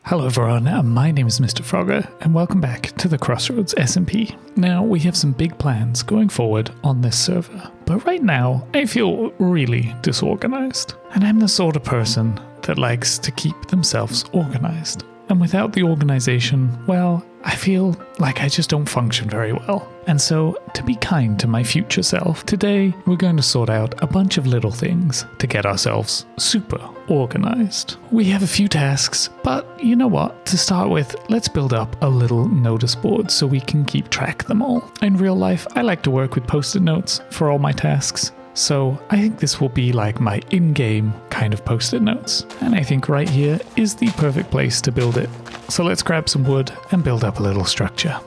Hello everyone, my name is MrFrogger and welcome back to the Crossroads SMP. Now we have some big plans going forward on this server, but right now I feel really disorganized. And I'm the sort of person that likes to keep themselves organized. And without the organization, well, I feel like I just don't function very well. And so, to be kind to my future self, today we're going to sort out a bunch of little things to get ourselves super organized. We have a few tasks, but you know what? To start with, let's build up a little notice board so we can keep track of them all. In real life, I like to work with post-it notes for all my tasks. So I think this will be like my in-game kind of post-it notes. And I think right here is the perfect place to build it. So let's grab some wood and build up a little structure.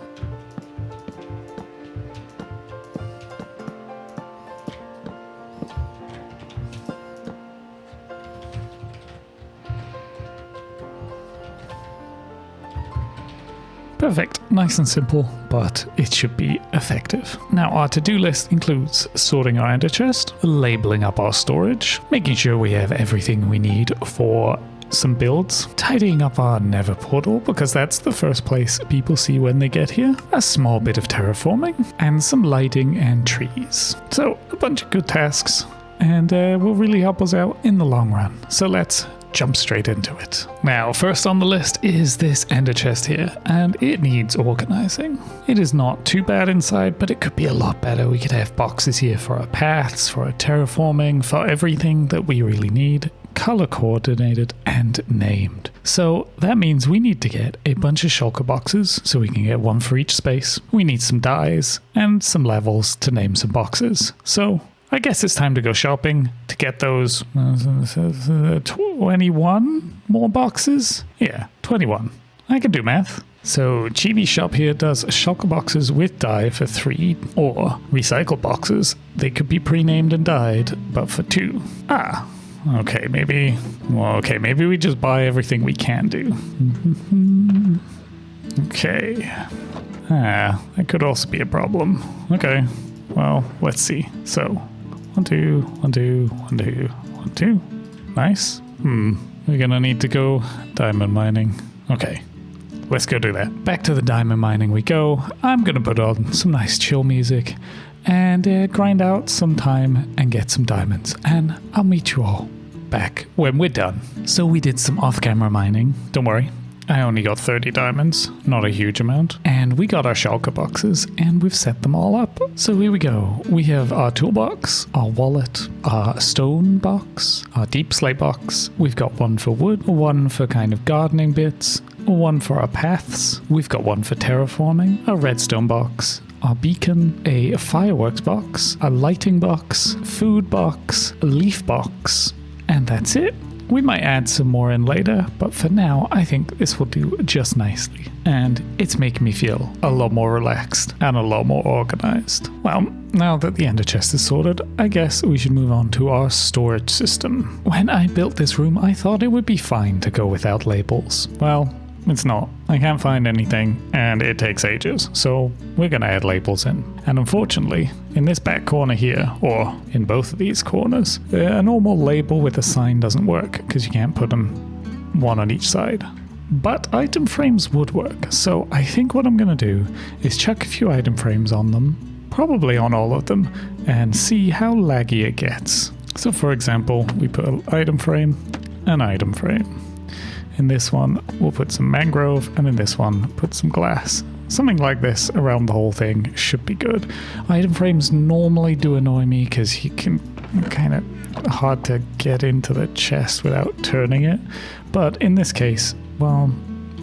Perfect, nice and simple, but it should be effective. Now our to-do list includes sorting our Enderchest, labeling up our storage, making sure we have everything we need for some builds, tidying up our Nether Portal because that's the first place people see when they get here, a small bit of terraforming, and some lighting and trees. So a bunch of good tasks, and will really help us out in the long run. So let's jump straight into it. Now, first on the list is this Enderchest here, and it needs organizing. It is not too bad inside, but it could be a lot better. We could have boxes here for our paths, for our terraforming, for everything that we really need, color coordinated and named. So that means we need to get a bunch of shulker boxes so we can get one for each space. We need some dyes and some levels to name some boxes. So I guess it's time to go shopping to get those 21 more boxes? Yeah, 21. I can do math. So Chibi's shop here does shulker boxes with dye for 3, or recycle boxes. They could be pre-named and dyed, but for 2. Okay, maybe we just buy everything we can do. Okay. That could also be a problem. Okay, well, let's see. So 1, 2, 1, 2, 1, 2, 1, 2. Nice. We're gonna need to go diamond mining. Okay, let's go do that. Back to the diamond mining we go. I'm gonna put on some nice chill music and grind out some time and get some diamonds. And I'll meet you all back when we're done. So we did some off-camera mining. Don't worry, I only got 30 diamonds, not a huge amount. And we got our shulker boxes and we've set them all up. So here we go. We have our toolbox, our wallet, our stone box, our deep slate box. We've got one for wood, one for kind of gardening bits, one for our paths. We've got one for terraforming, a redstone box, our beacon, a fireworks box, a lighting box, food box, a leaf box, and that's it. We might add some more in later, but for now, I think this will do just nicely. And it's making me feel a lot more relaxed and a lot more organized. Well, now that the Enderchest is sorted, I guess we should move on to our storage system. When I built this room, I thought it would be fine to go without labels. Well, it's not. I can't find anything and it takes ages, so we're gonna add labels in. And unfortunately, in this back corner here, or in both of these corners, a normal label with a sign doesn't work because you can't put them one on each side. But item frames would work, so I think what I'm gonna do is chuck a few item frames on them, probably on all of them, and see how laggy it gets. So for example, we put an item frame. In this one, we'll put some mangrove, and in this one, put some glass. Something like this around the whole thing should be good. Item frames normally do annoy me because you can kind of hard to get into the chest without turning it. But in this case, well,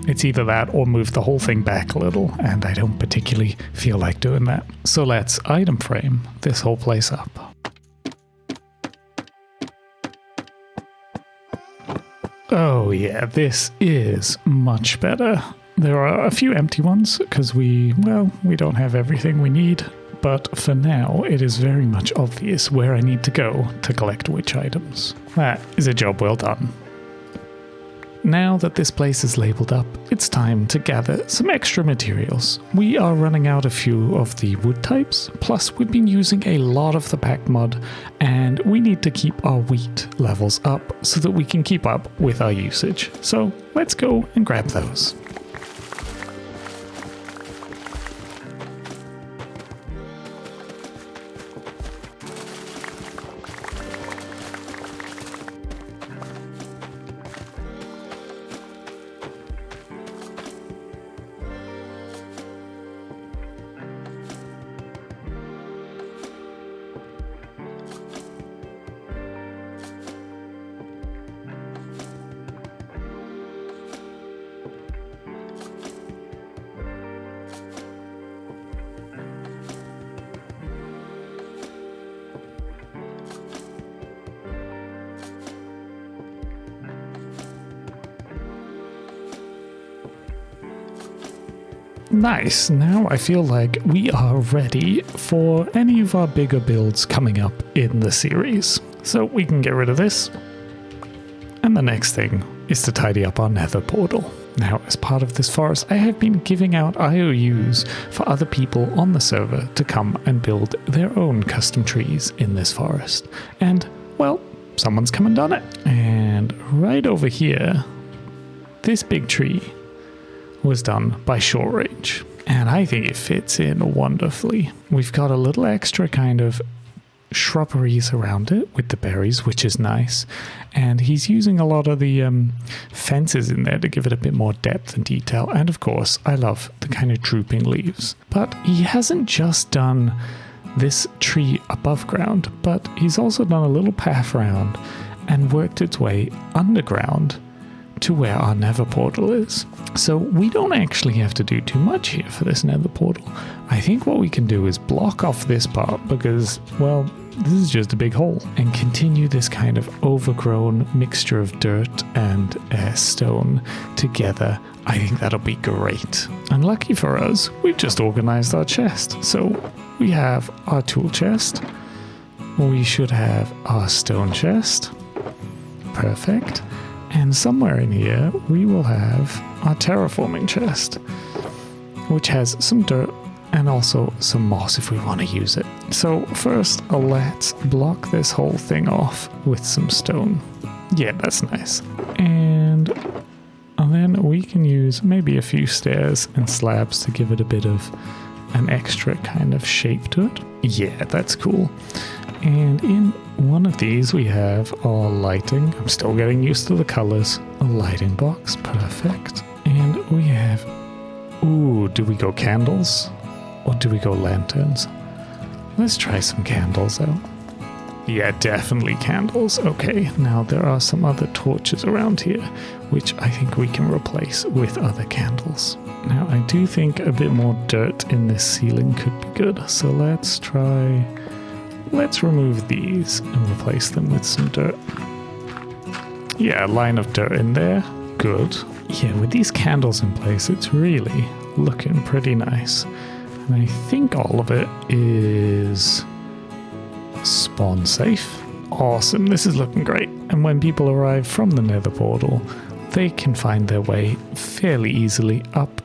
it's either that or move the whole thing back a little, and I don't particularly feel like doing that. So let's item frame this whole place up. Oh yeah, this is much better. There are a few empty ones because we don't have everything we need, but for now it is very much obvious where I need to go to collect which items. That is a job well done. now that this place is labeled up, it's time to gather some extra materials. We are running out a few of the wood types, plus we've been using a lot of the pack mud, and we need to keep our wheat levels up so that we can keep up with our usage. So let's go and grab those. Nice, now I feel like we are ready for any of our bigger builds coming up in the series. So we can get rid of this. And the next thing is to tidy up our Nether Portal. Now, as part of this forest, I have been giving out IOUs for other people on the server to come and build their own custom trees in this forest. And, well, someone's come and done it. And right over here, this big tree was done by Short Range, and I think it fits in wonderfully. We've got a little extra kind of shrubberies around it with the berries, which is nice, and he's using a lot of the fences in there to give it a bit more depth and detail. And of course, I love the kind of drooping leaves. But he hasn't just done this tree above ground, but he's also done a little path round and worked its way underground to where our Nether Portal is. So we don't actually have to do too much here for this Nether Portal. I think what we can do is block off this part because, well, this is just a big hole, and continue this kind of overgrown mixture of dirt and stone together. I think that'll be great. And lucky for us, we've just organized our chest. So we have our tool chest. We should have our stone chest. Perfect. And somewhere in here, we will have our terraforming chest, which has some dirt and also some moss if we want to use it. So first, let's block this whole thing off with some stone. Yeah, that's nice. And then we can use maybe a few stairs and slabs to give it a bit of an extra kind of shape to it. Yeah, that's cool. And in one of these we have our lighting. I'm still getting used to the colors. A lighting box, perfect. And we have, ooh, do we go candles or do we go lanterns? Let's try some candles out. Yeah, definitely candles. Okay, now there are some other torches around here, which I think we can replace with other candles. Now I do think a bit more dirt in this ceiling could be good. So let's remove these and replace them with some dirt. Yeah, a line of dirt in there. Good. Yeah, with these candles in place, it's really looking pretty nice. And I think all of it is spawn safe. Awesome, this is looking great. And when people arrive from the Nether Portal, they can find their way fairly easily up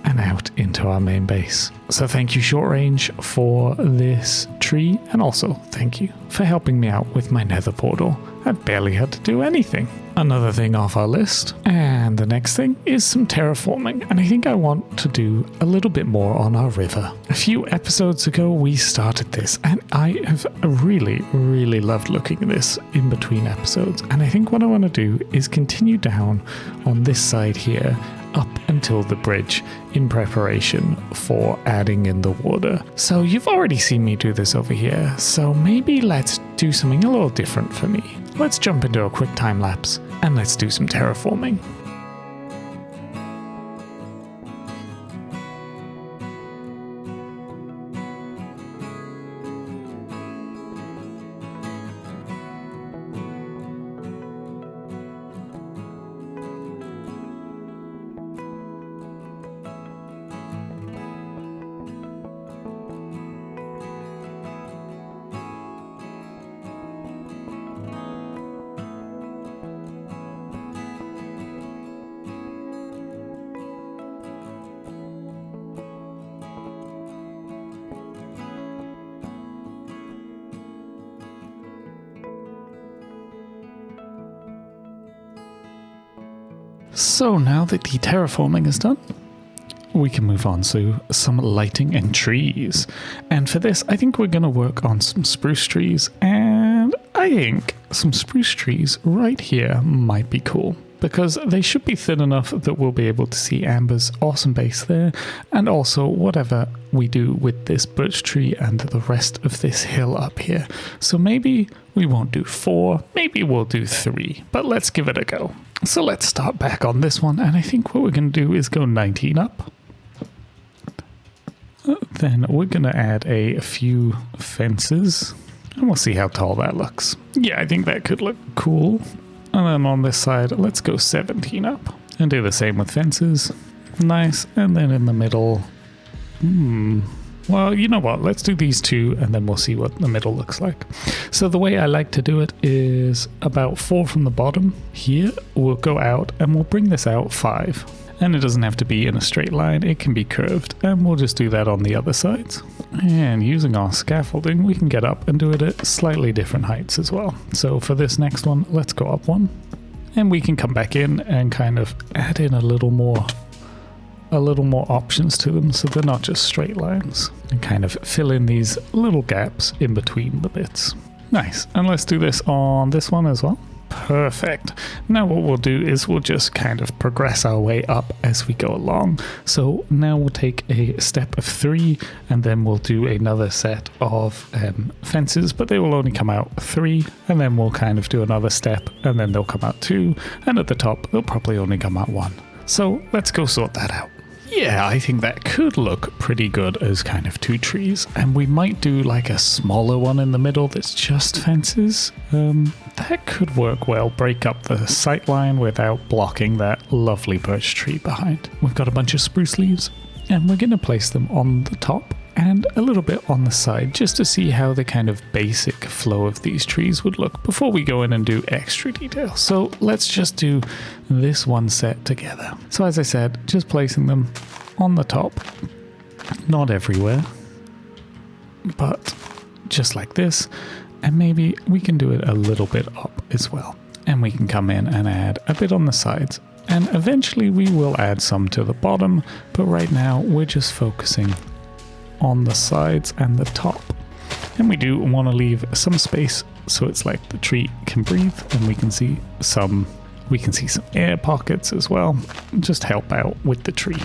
and out into our main base. So thank you, Short Range, for this tree, and also thank you for helping me out with my Nether Portal. I barely had to do anything. Another thing off our list, and the next thing is some terraforming, and I think I want to do a little bit more on our river. A few episodes ago we started this, and I have really loved looking at this in between episodes, and I think what I want to do is continue down on this side here up until the bridge in preparation for adding in the water. So you've already seen me do this over here, so maybe let's do something a little different for me. Let's jump into a quick time lapse and let's do some terraforming. So now that the terraforming is done, we can move on to some lighting and trees. And for this, I think we're going to work on some spruce trees, and I think some spruce trees right here might be cool, because they should be thin enough that we'll be able to see Amber's awesome base there, and also whatever we do with this birch tree and the rest of this hill up here. So maybe we won't do 4, maybe we'll do 3, but let's give it a go. So let's start back on this one, and I think what we're going to do is go 19 up. Then we're going to add a few fences, and we'll see how tall that looks. Yeah, I think that could look cool. And then on this side, let's go 17 up and do the same with fences. Nice. And then in the middle, well, you know what? Let's do these 2 and then we'll see what the middle looks like. So the way I like to do it is about 4 from the bottom here. We'll go out and we'll bring this out 5. And it doesn't have to be in a straight line, it can be curved, and we'll just do that on the other sides. And using our scaffolding, we can get up and do it at slightly different heights as well. So for this next one, let's go up 1, and we can come back in and kind of add in a little more options to them, so they're not just straight lines, and kind of fill in these little gaps in between the bits. Nice, and let's do this on this one as well. Perfect. Now what we'll do is we'll just kind of progress our way up as we go along. So now we'll take a step of 3 and then we'll do another set of fences, but they will only come out 3, and then we'll kind of do another step and then they'll come out 2, and at the top they'll probably only come out 1. So let's go sort that out. Yeah, I think that could look pretty good as kind of 2 trees, and we might do like a smaller one in the middle that's just fences. That could work well, break up the sight line without blocking that lovely birch tree behind. We've got a bunch of spruce leaves, and we're going to place them on the top and a little bit on the side, just to see how the kind of basic flow of these trees would look before we go in and do extra detail. So let's just do this one set together. So as I said, just placing them on the top, not everywhere, but just like this. And maybe we can do it a little bit up as well. And we can come in and add a bit on the sides. And eventually we will add some to the bottom, but right now we're just focusing on the sides and the top. And we do want to leave some space so it's like the tree can breathe, and we can see some air pockets as well. Just help out with the tree.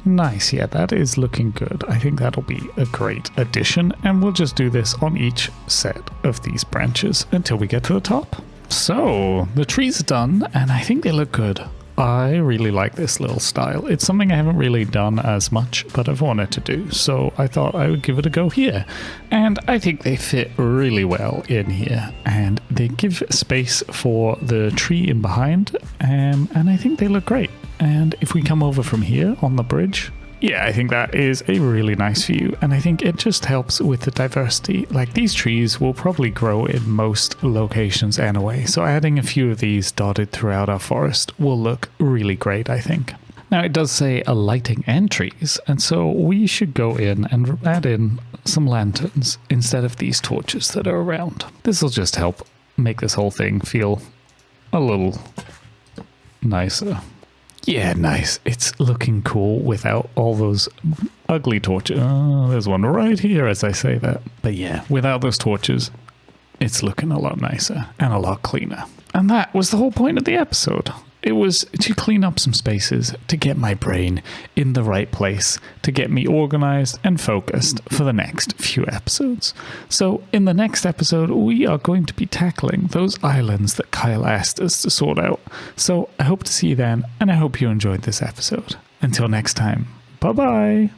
Nice, yeah, that is looking good. I think that'll be a great addition, and we'll just do this on each set of these branches until we get to the top. So the trees are done, and I think they look good. I really like this little style. It's something I haven't really done as much, but I've wanted to do, so I thought I would give it a go here. And I think they fit really well in here, and they give space for the tree in behind, and I think they look great. And if we come over from here on the bridge, yeah, I think that is a really nice view, and I think it just helps with the diversity. Like, these trees will probably grow in most locations anyway, so adding a few of these dotted throughout our forest will look really great, I think. Now, it does say a lighting and trees, and so we should go in and add in some lanterns instead of these torches that are around. This will just help make this whole thing feel a little nicer. Yeah, nice. It's looking cool without all those ugly torches. Oh, there's one right here as I say that. But yeah, without those torches, it's looking a lot nicer and a lot cleaner. And that was the whole point of the episode. It was to clean up some spaces, to get my brain in the right place, to get me organized and focused for the next few episodes. So in the next episode, we are going to be tackling those islands that Kyle asked us to sort out. So I hope to see you then, and I hope you enjoyed this episode. Until next time, bye-bye!